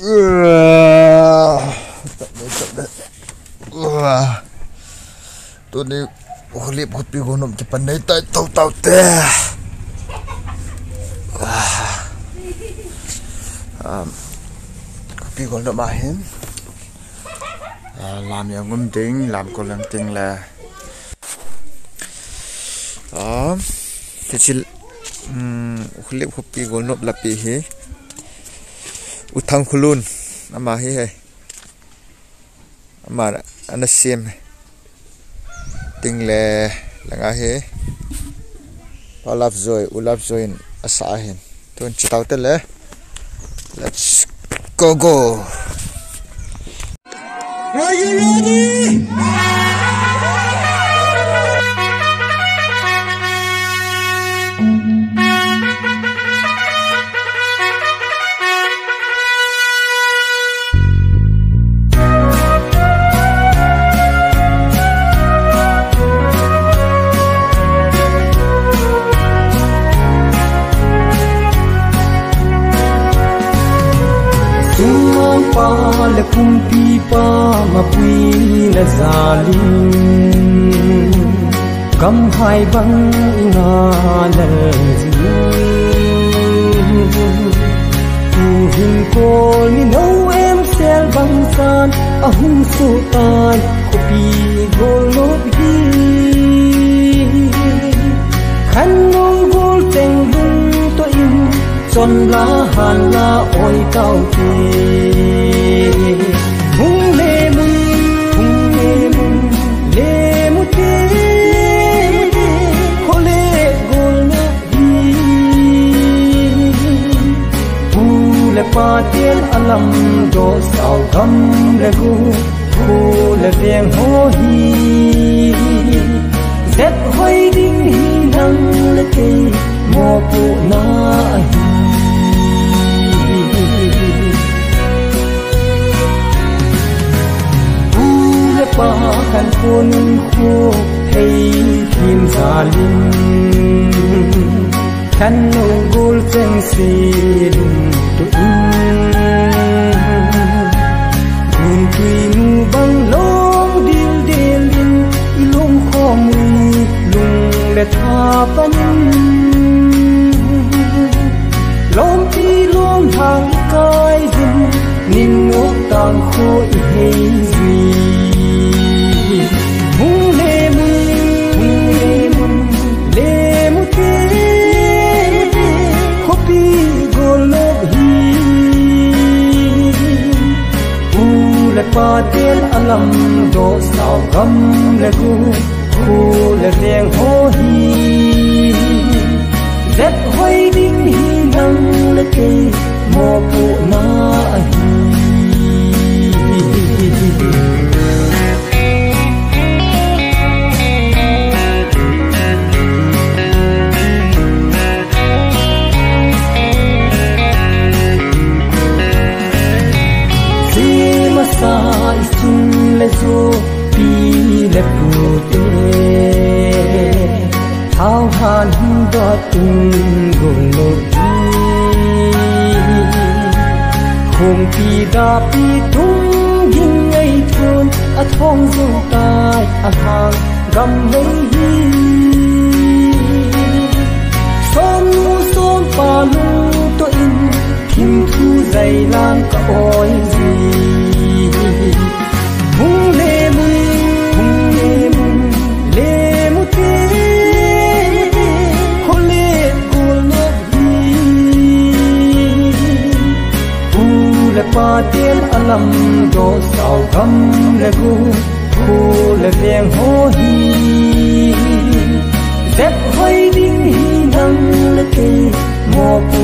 ตัวนี้โอ้เรียบขุดปีกนมจะปันในใต้เต่าแต่ปีกนมมาเห็นlàmอย่างงุ้มจริงlàmคนลังจริงแหละที่ชิลเรียบขุดปีกนมละปีเหอุทังคุลุนอามาเฮ้อามาอันนั้นเสียมติงเล่หลังอาเฮพอรับจอยอาสาเห็นตัวนี้เต่าเตะเลย let's go Are you ready? Le kumpi pa mapui na zalim kam hai bang ina na zi tu hin ko ni no em sel bang san ahum sultan kopi gol no bi khan ngol gol teng lung to in chon la han la oi tao ti Patien alam do sao gam le gu khu le veng ho hi zet hoi ding hi nang le ke mo pu na hi u le pa kan pun khu hei kim zalim kan no gul cheng si dum tu bang long dil dil din ilung khom lung le tha panin long ti long thang kai din nin ngok tang kho I hei zi hung le mun le mu te khopi gol no hi le patien alam do sao gam le gu khu le veng ho hi zet hoi ding hi nang le ke mo pu na hi sai sun le zo pi le pu te thao han do tung gol lo di khom pi da pi tung ging ngai thon a thong zo tai a hang gam lei hi som pa lu to in kim thu dai lan ka oi zi hung le mun le mu te khole kul no hi u le patien alam do sao gam le gu khu le veng ho hi zet hoi ding hi nang le ke mo pu